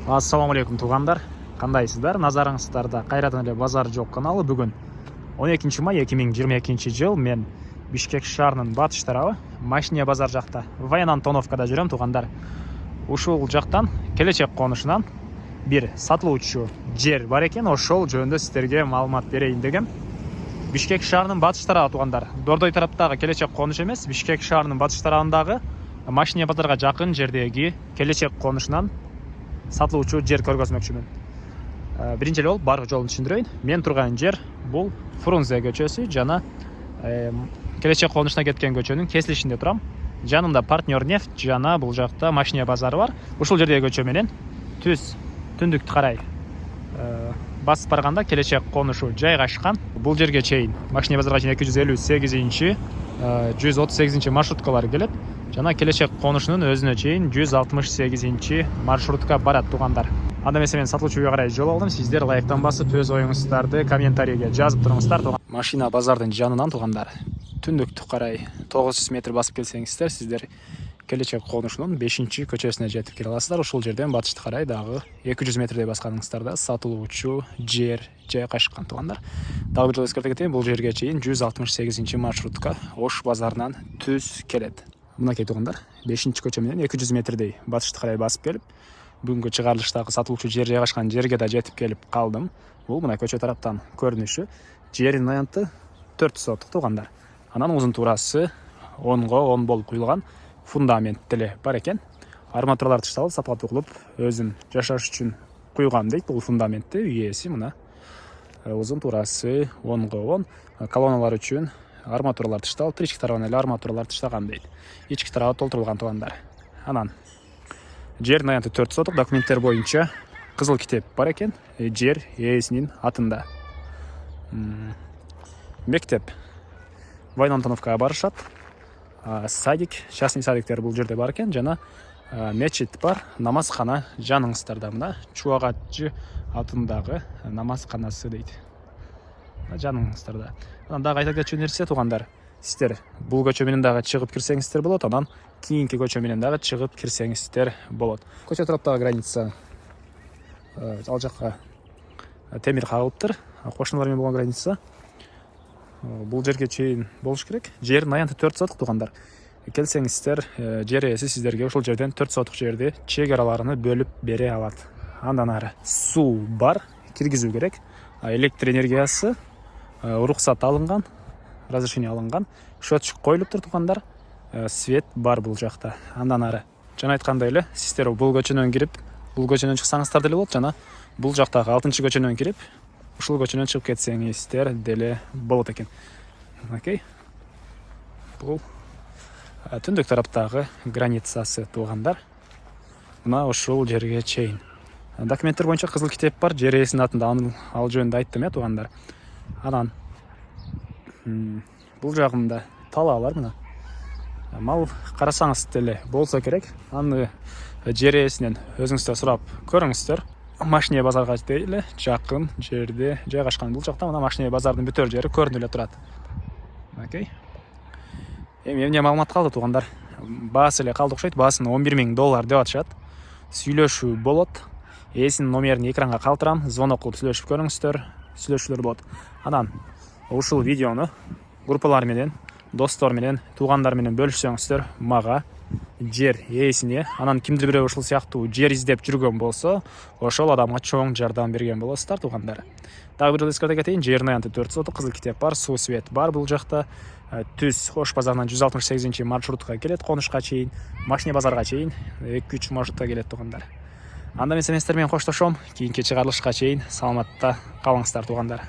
Ассаламу алейкум туугандар, кандайсыздар? Назарыңыздарда кайрадан эле базар жок каналы. Бүгүн 12 май 2022 жыл. Мен Бишкек шаарынын батыш тарабы Машине базар жакта Воен Антоновкада жүрөм туугандар. Ушул жактан келечек конушунан бир сатылуучу жер бар экен. Ошол жөнүндө сиздерге маалымат берейин дегем. Бишкек шаарынын батыш тарабы туугандар. Дордой тараптагы келечек конуш эмес, Бишкек шаарынын батыш тарабындагы Машине базарга жакын жердеги келечек конушунан сатылуучу жер көргөзмөкчүмүн. Биринчи эле болуп баргы жолун түшүндүрөйүн. Мен турган жер бул Фрунзе көчөсү жана келечек конушуна кеткен көчөнүн кесилишинде турам. Жанымда Партнер нефть жана бул жакта Машине базары бар. Ушул жердеги көчө менен түндүктү карай басып барганда келечек конушу жайгашкан. Бул жерге чейин Машине базарга чейин 258-138 маршруткалар келет. Жана келечек конушунун өзүнө чейин 168 маршрутка барат туугандар. Анда эмесе мен сатылуучуга карай жол алдым. Сиздер лайктан басып өз оюңуздарды комментарийге жазып туруңуздар. Машина базардын жанынан туугандар. Түндүктү карай 900 метр басып келсеңиздер, сиздер келечек конушунун 5-көчөсүнө жетип келе аласыздар. Ушул жерден батышты карай дагы 200 метрдей басканыңыздарда сатылуучу жер жайгашкан туугандар. Дагы бир жолу эскерте кетейин, бул жерге чейин 168 маршрутка Ош базарынан түз келет. Мынакей туугандар, 5-көчө менен 200 метрдей батышты карай басып келип, бүгүнкү чыгарылыштагы сатылуучу жер жайгашкан жерге да жетип келип калдым. Бул мына көчө тараптан көрүнүшү. Жердин аянты 4 сотук туугандар. Анан узун туурасы 10го 10 болуп куюлган фундамент деле бар экен. Арматуралар тышталып, сапат угулуп, өзүм жашаш үчүн куйгам дейт бул фундаментти. Үй ээси мына узун туурасы 10го 10, колонналар үчүн арматуралар тышталып, ички тарабынан эле арматуралар тыштаган дейт. Ички тарабы толтурулган туугандар. Анан жердин аянты 4 сотук, документтер боюнча кызыл китеп бар экен. Жер ээсинин атында. Мектеп Воен Антоновкага барышат. Садик, частный садиктер бул жерде бар экен, жана мечит бар, намазкана жаныңыздарда. Мына Чубагатчы атындагы намазканасы дейт. Жаныңыздарда. Анан дагы айта кетчү нерсе туугандар, сиздер бул көчө менен дагы чыгып кирсеңиздер болот, анан кийинки көчө менен дагы чыгып кирсеңиздер болот. Көчө тараптагы граница ал жакка темир кагылыптыр. Кошуналар менен болгон граница. Бул жерге чейин болуш керек. Жердин аянты 4 сотук туугандар. Келсеңиздер, жер ээси сиздерге ушул жерден 4 сотук жерди чек араларына бөлүп бере алат. Андан ары суу бар, киргизүү керек. Электр энергиясы уруксат алынган, разрешение алынган, счетчик коюлуптур туугандар. Свет бар бул жакта. Андан ары жана айткандай эле, сиздер бул көчөнөн кирип, бул көчөнөн чыксаңыздар деле болот, жана бул жактагы 6-көчөнөн кирип, ушул көчөнөн чыгып кетсеңиздер деле болот экен. Окей. Бул түндүк тараптагы границасы туугандар. Мына ушул жерге чейин. Документтер боюнча кызыл китеп бар, жер ээсинин атында, ал жөнүндө айттым туугандар. Анан бул жагында талаалар мына. Мал карасаңыз деле болсо керек. Аны жер ээсинен өзүңүздөр сурап көрүңүздөр. Машине базарга деле жакын жерде жайгашкан. Бул жакта мына Машине базардын бүтөр жери көрүнүп эле турат. Окей. Эмне маалымат калды туугандар? Баасы эле калды окшойт. Баасын $11,000 деп атышат. Сүйлөшүү болот. Ээсинин номерин экранга калтырам. Звонок кылып сүйлөшүп көрүңүздөр. Сүйлөшүүлөр болот. Анан ушул видеону группалар менен, достор менен, туугандар менен бөлүшсөңүздөр, мага, жер ээсине, анан кимдир бирөө ушул сыяктуу жер издеп жүргөн болсо, ошол адамга чоң жардам берген болосуздар туугандар. Дагы бир жолу эскерте кетейин, жердин аянты 4 сотук, кызыл китеп бар, суу свет бар бул жакта. Түз Ош базарынан 168 маршрутка келет, конушка чейин, Машине базарга чейин 2-3 маршрутка келет туугандар. Анда мен сиздер менен коштошом. Кийинки чыгарылышка чейин саламатта калыңыздар туугандар.